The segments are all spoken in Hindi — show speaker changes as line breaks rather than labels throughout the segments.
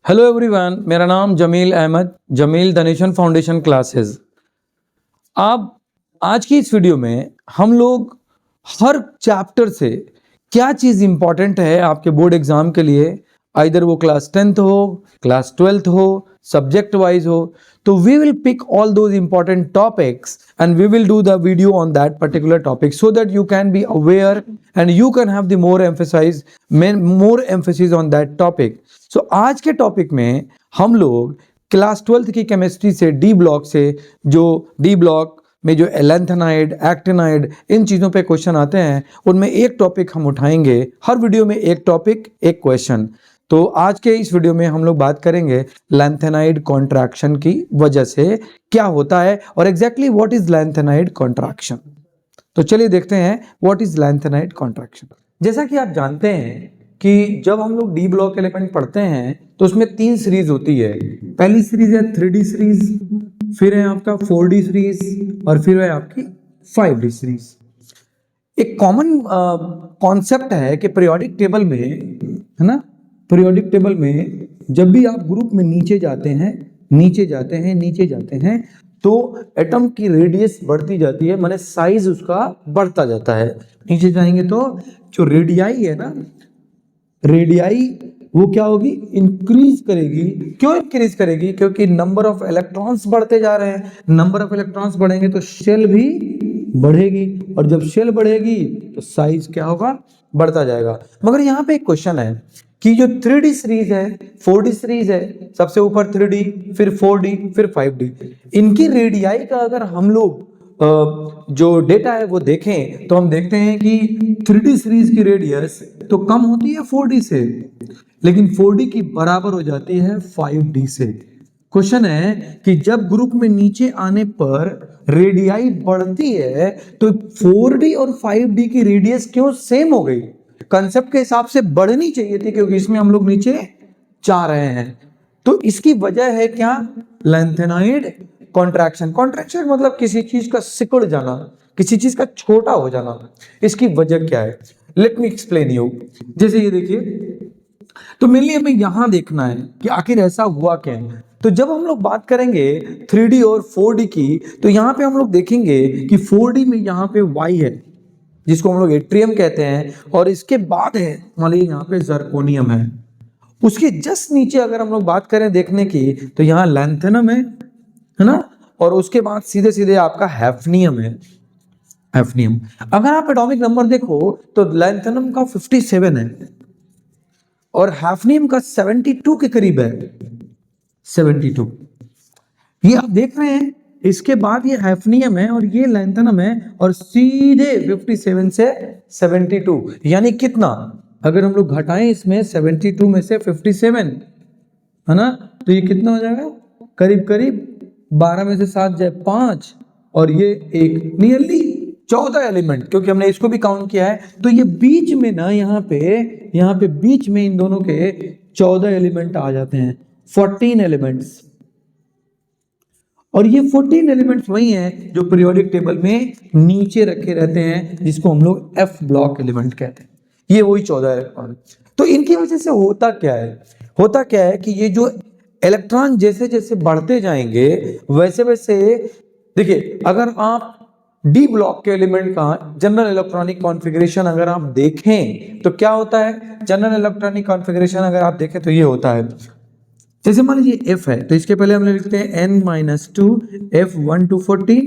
हेलो एवरीवन, मेरा नाम जमील अहमद, जमील दनेशन फाउंडेशन क्लासेस। अब आज की इस वीडियो में हम लोग हर चैप्टर से क्या चीज़ इंपॉर्टेंट है आपके बोर्ड एग्जाम के लिए, आइदर वो क्लास 10th हो, क्लास 12th हो, सब्जेक्ट वाइज हो, तो we will pick all those important topics and we will do the video on that particular topic so that you can be aware and you can have the more emphasis on that topic. So आज के टॉपिक में हम लोग क्लास 12th की केमिस्ट्री से डी ब्लॉक से, जो डी ब्लॉक में जो लैंथेनाइड, एक्टिनाइड, इन चीज़ों पे क्वेश्चन आते हैं, उनमें एक टॉपिक हम उठाएंगे। हर वीडियो में एक टॉपिक, एक क्वेश्चन। तो आज के इस वीडियो में हम लोग बात करेंगे लैंथेनाइड कॉन्ट्रैक्शन की वजह से क्या होता है और exactly what is lanthanide contraction. तो चलिए देखते हैं व्हाट इज लैंथेनाइड कॉन्ट्रैक्शन। जैसा कि आप जानते हैं कि जब हम लोग डी ब्लॉक एलिमेंट पढ़ते हैं तो उसमें 3 सीरीज होती है। पहली सीरीज है 3D सीरीज, फिर है आपका 4D सीरीज और फिर है आपकी 5D सीरीज। एक कॉमन कॉन्सेप्ट है कि पीरियोडिक टेबल में, है ना, पीरियोडिक टेबल में जब भी आप ग्रुप में नीचे जाते हैं तो एटम की रेडियस बढ़ती जाती है, माने साइज उसका बढ़ता जाता है। नीचे जाएंगे तो जो रेडियाई है ना, रेडियाई वो क्या होगी, इंक्रीज करेगी। क्यों इंक्रीज करेगी? क्योंकि नंबर ऑफ इलेक्ट्रॉन्स बढ़ते जा रहे हैं। नंबर ऑफ इलेक्ट्रॉन्स बढ़ेंगे तो शेल भी बढ़ेगी, और जब शेल बढ़ेगी तो साइज क्या होगा, बढ़ता जाएगा। मगर यहाँ पे एक क्वेश्चन है कि जो 3D सीरीज है, 4D सीरीज है, सबसे ऊपर 3D, फिर 4D, फिर 5D, इनकी रेडियाई का अगर हम लोग जो डेटा है वो देखें तो हम देखते हैं कि 3D सीरीज की रेडियस तो कम होती है 4D से, लेकिन 4D की बराबर हो जाती है 5D से। क्वेश्चन है कि जब ग्रुप में नीचे आने पर रेडियाई बढ़ती है तो 4D और 5D की रेडियस क्यों सेम हो गई? कंसेप्ट के हिसाब से बढ़नी चाहिए थी, क्योंकि इसमें हम लोग नीचे जा रहे हैं। तो इसकी वजह है क्या? Lanthanide contraction. कॉन्ट्रैक्शन मतलब किसी चीज का सिकुड़ जाना, किसी चीज का छोटा हो जाना। इसकी वजह क्या है? Let me explain you. जैसे ये देखिए, तो मेनली हमें यहां देखना है कि आखिर ऐसा हुआ क्या है। तो जब हम लोग बात करेंगे 3D और 4D की, तो यहां पे हम लोग देखेंगे कि 4D में यहां पे Y है, जिसको हम लोग एट्रियम कहते हैं, और इसके बाद है मान लीजिए यहाँ पे जर्कोनियम है। उसके जस्ट नीचे अगर हम लोग बात करें देखने की, तो यहाँ लैंथेनम है ना, और उसके बाद सीधे सीधे आपका हैफनियम है। हैफनियम, अगर आप एटॉमिक नंबर देखो तो लैंथेनम का 57 है और हैफनियम का 72 के करीब है। 72 ये आप देख रहे हैं। इसके बाद ये हैफनियम है और ये लैंथेनम है, और सीधे 57 से 72, यानी कितना? अगर हम लोग घटाएं इसमें 72 में से 57, है ना, तो ये कितना हो जाएगा? करीब करीब 12 में से 7 जाए 5, और ये एक नियरली 14 एलिमेंट, क्योंकि हमने इसको भी काउंट किया है। तो ये बीच में ना, यहाँ पे बीच में इन दोनों के 14 एलिमेंट आ जाते हैं, 14 एलिमेंट्स। और ये 14 एलिमेंट्स वही हैं जो पीरियोडिक टेबल में नीचे रखे रहते हैं, जिसको हम लोग एफ ब्लॉक एलिमेंट कहते हैं। ये वही 14 इलेक्ट्रॉन। तो इनकी वजह से होता क्या है कि ये जो इलेक्ट्रॉन जैसे जैसे बढ़ते जाएंगे वैसे वैसे, देखिए, अगर आप डी ब्लॉक के एलिमेंट का जनरल इलेक्ट्रॉनिक कॉन्फ़िगरेशन अगर आप देखें तो क्या होता है? जनरल इलेक्ट्रॉनिक कॉन्फ़िगरेशन अगर आप देखें तो ये होता है। जैसे मान लीजिए F है, तो इसके पहले हम लोग लिखते हैं n-2 F1 to 14,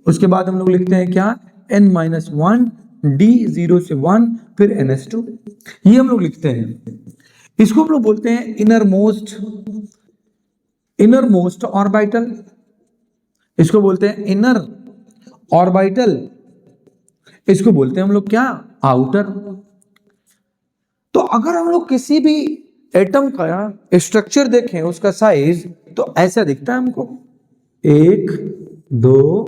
उसके बाद हम लोग लिखते हैं क्या? n-1 D 0 से 1, फिर ns2, ये हम लोग लिखते हैं। इसको हम लोग बोलते हैं इनर मोस्ट ऑर्बिटल। इसको बोलते हैं इनर ऑर्बिटल। इसको बोलते हैं हम लोग क्या? आउटर। तो अगर हम लोग किसी भी एटम का स्ट्रक्चर देखें, उसका साइज तो ऐसा दिखता है हमको, 1 2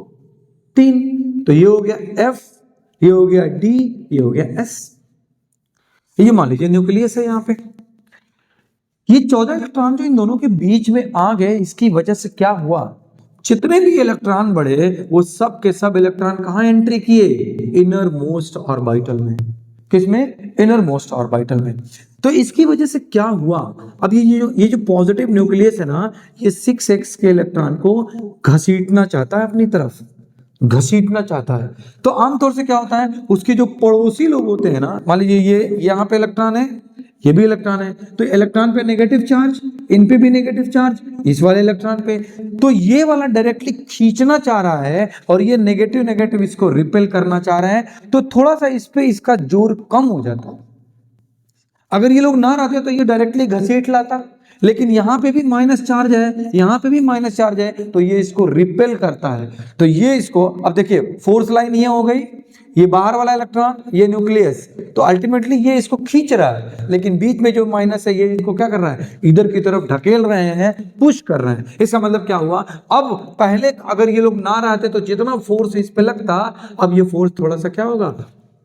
3, तो ये हो गया F, ये हो गया D, ये हो गया S। ये मान लीजिए न्यूक्लियस है। यहाँ पे ये 14 इलेक्ट्रॉन जो इन दोनों के बीच में आ गए, इसकी वजह से क्या हुआ? जितने भी इलेक्ट्रॉन बढ़े वो सब के सब इलेक्ट्रॉन कहाँ एंट्री किए? इनर मोस्ट ऑर्बिटल में। किसमें? इनर मोस्ट ऑर्बिटल में। तो इसकी वजह से क्या हुआ, अब ये जो पॉजिटिव न्यूक्लियस है ना, ये 6s के इलेक्ट्रॉन को घसीटना चाहता है अपनी तरफ, घसीटना चाहता है। तो आमतौर से क्या होता है, उसके जो पड़ोसी लोग होते हैं ना, मान लीजिए ये यहाँ पे इलेक्ट्रॉन है, ये भी इलेक्ट्रॉन है, तो इलेक्ट्रॉन पे नेगेटिव चार्ज, इन पे भी नेगेटिव चार्ज, इस वाले इलेक्ट्रॉन पे, तो ये वाला डायरेक्टली खींचना चाह रहा है और ये नेगेटिव नेगेटिव इसको रिपेल करना चाह रहा है, तो थोड़ा सा इस पे इसका जोर कम हो जाता है। अगर ये लोग ना रहते तो ये डायरेक्टली घसीट लाता, लेकिन यहाँ पे भी माइनस चार्ज है, यहाँ पे भी माइनस चार्ज है, तो ये इसको रिपेल करता है। तो ये इसको, अब देखिए फोर्स लाइन ये हो गई, ये बाहर वाला इलेक्ट्रॉन, ये न्यूक्लियस, तो अल्टीमेटली ये इसको खींच रहा है, लेकिन बीच में जो माइनस है ये इसको क्या कर रहा है, इधर की तरफ ढकेल रहे हैं, पुश कर रहे हैं। इसका मतलब क्या हुआ, अब पहले अगर ये लोग ना रहते तो जितना फोर्स इस पे लगता, अब ये फोर्स थोड़ा सा क्या होगा,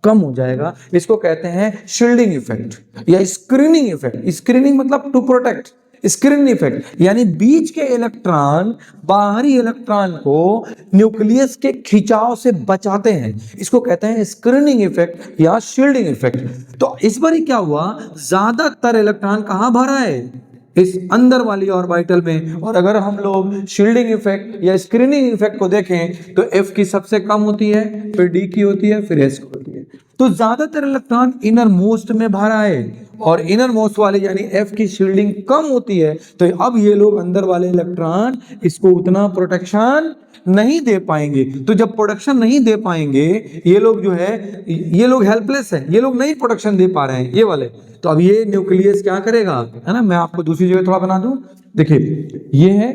कम हो जाएगा। इसको कहते हैं शील्डिंग इफेक्ट या स्क्रीनिंग इफेक्ट। स्क्रीनिंग मतलब टू प्रोटेक्ट, स्क्रीन इफेक्ट यानी बीच के इलेक्ट्रॉन बाहरी इलेक्ट्रॉन को न्यूक्लियस के खिंचाव से बचाते हैं, इसको कहते हैं स्क्रीनिंग इफेक्ट या शील्डिंग इफेक्ट। तो इस बार क्या हुआ, ज्यादातर इलेक्ट्रॉन कहां भरा है, इस अंदर वाली ऑर्बिटल में, और अगर हम लोग शील्डिंग इफेक्ट या स्क्रीनिंग इफेक्ट को देखें तो F की सबसे कम होती है, फिर D की होती है, फिर S की होती है। तो ज्यादातर इलेक्ट्रॉन इनर मोस्ट में भरा है और इनर मोस्ट वाले यानी F की शील्डिंग कम होती है, तो अब ये लोग अंदर वाले इलेक्ट्रॉन इसको उतना प्रोटेक्शन नहीं दे पाएंगे। तो जब प्रोटेक्शन नहीं दे पाएंगे ये लोग जो है, ये लोग हेल्पलेस है, ये लोग नहीं प्रोटेक्शन दे पा रहे हैं ये वाले, तो अब ये न्यूक्लियस क्या करेगा, है ना। मैं आपको दूसरी जगह थोड़ा बना दूं, देखिए ये है,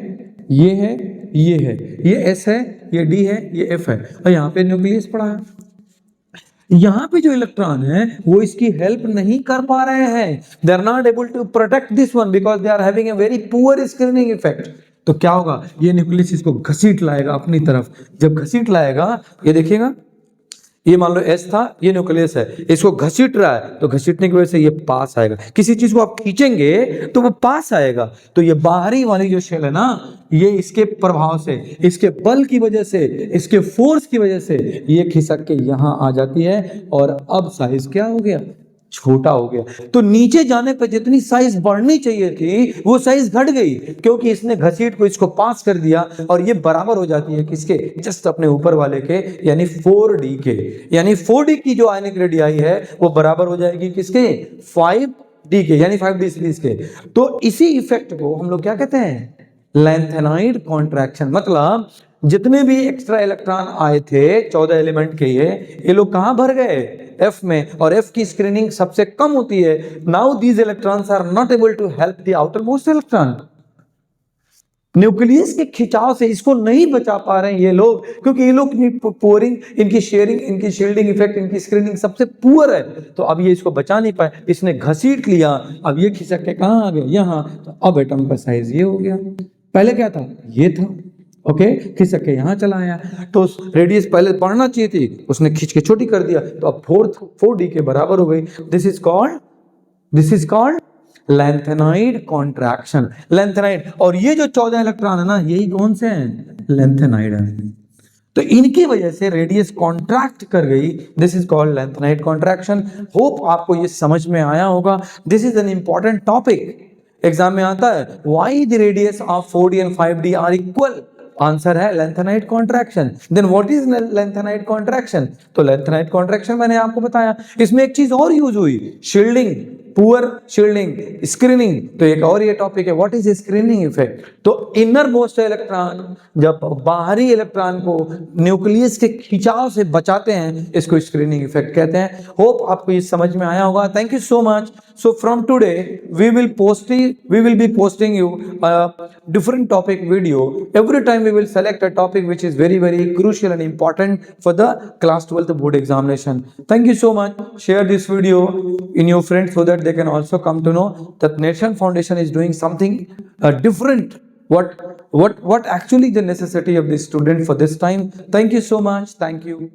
ये है, ये है, ये S है, ये D है, ये F है, और यहाँ पे न्यूक्लियस पड़ा है। यहाँ पे जो इलेक्ट्रॉन है वो इसकी हेल्प नहीं कर पा रहे हैं, they are not able to protect this one because they are having a very poor screening effect. तो क्या होगा, ये न्यूक्लियस इसको घसीट लाएगा अपनी तरफ। जब घसीट लाएगा, ये देखिएगा, ये मान लो S था, ये न्यूक्लियस है, इसको घसीट रहा है, तो घसीटने की वजह से ये पास आएगा। किसी चीज को आप खींचेंगे तो वो पास आएगा, तो ये बाहरी वाली जो शेल है ना, ये इसके प्रभाव से, इसके बल की वजह से, इसके फोर्स की वजह से ये खिसक के यहां आ जाती है, और अब साइज क्या हो गया, छोटा हो गया। तो नीचे जाने पर जितनी साइज बढ़नी चाहिए थी वो साइज घट गई, क्योंकि इसने घसीट को इसको पास कर दिया, और ये बराबर हो जाती है किसके, जस्ट अपने ऊपर वाले के, यानी 4D के। यानी 4D की जो आयनिक रेडियाई है वो बराबर हो जाएगी किसके, 5D के, यानी 5D सीरीज के। तो इसी इफेक्ट को हम लोग क्या कहते हैं, लैंथेनाइड कॉन्ट्रैक्शन। मतलब जितने भी एक्स्ट्रा इलेक्ट्रॉन आए थे 14 एलिमेंट के, ये लोग कहां भर गए, F में, और F की स्क्रीनिंग सबसे कम होती है। Now these electrons are not able to help the outermost electron, nucleus के खिंचाव से इसको नहीं बचा पा रहे हैं ये लोग, क्योंकि ये लोग पोरिंग, इनकी शेयरिंग, इनकी शील्डिंग इफेक्ट, इनकी स्क्रीनिंग सबसे पुअर है। तो अब ये इसको बचा नहीं पाए, इसने घसीट लिया, अब ये खिसक के कहां आ गया, यहां। तो अब एटम का साइज ये हो गया, पहले क्या था, ये था, ओके, खिसक के यहां चला आया। तो रेडियस पहले बढ़ना चाहिए थी, उसने खींच के छोटी कर दिया, तो अब 4D के बराबर हो गई। This is called lanthanide contraction, lanthanide. और ये जो 14 इलेक्ट्रॉन है ना, यही कौन से हैं, लैंथेनाइड है। तो इनकी वजह से रेडियस कॉन्ट्रैक्ट कर गई, this is called lanthanide contraction. Hope आपको ये समझ में आया होगा। This is an important topic, exam में आता है, why the radius of 4D and 5D are equal. Answer है lanthanide contraction. Then what is lanthanide contraction, तो लैंथेनाइड कॉन्ट्रैक्शन मैंने आपको बताया। इसमें एक चीज और यूज हुई, शील्डिंग, पुअर शील्डिंग, स्क्रीनिंग। तो एक और ये टॉपिक है, व्हाट इज स्क्रीनिंग इफेक्ट। तो इनर मोस्ट इलेक्ट्रॉन जब बाहरी इलेक्ट्रॉन को न्यूक्लियस के खिंचाव से बचाते हैं, इसको स्क्रीनिंग इफेक्ट कहते हैं। होप आपको ये समझ में आया होगा। Thank you so much. So from today we will be posting you a different topic video. Every time we will select a topic which is very crucial and important for the class 12th board examination. Thank you so much. Share this video in your friends so that they can also come to know that Nation Foundation is doing something different. What actually the necessity of this student for this time. Thank you so much. Thank you.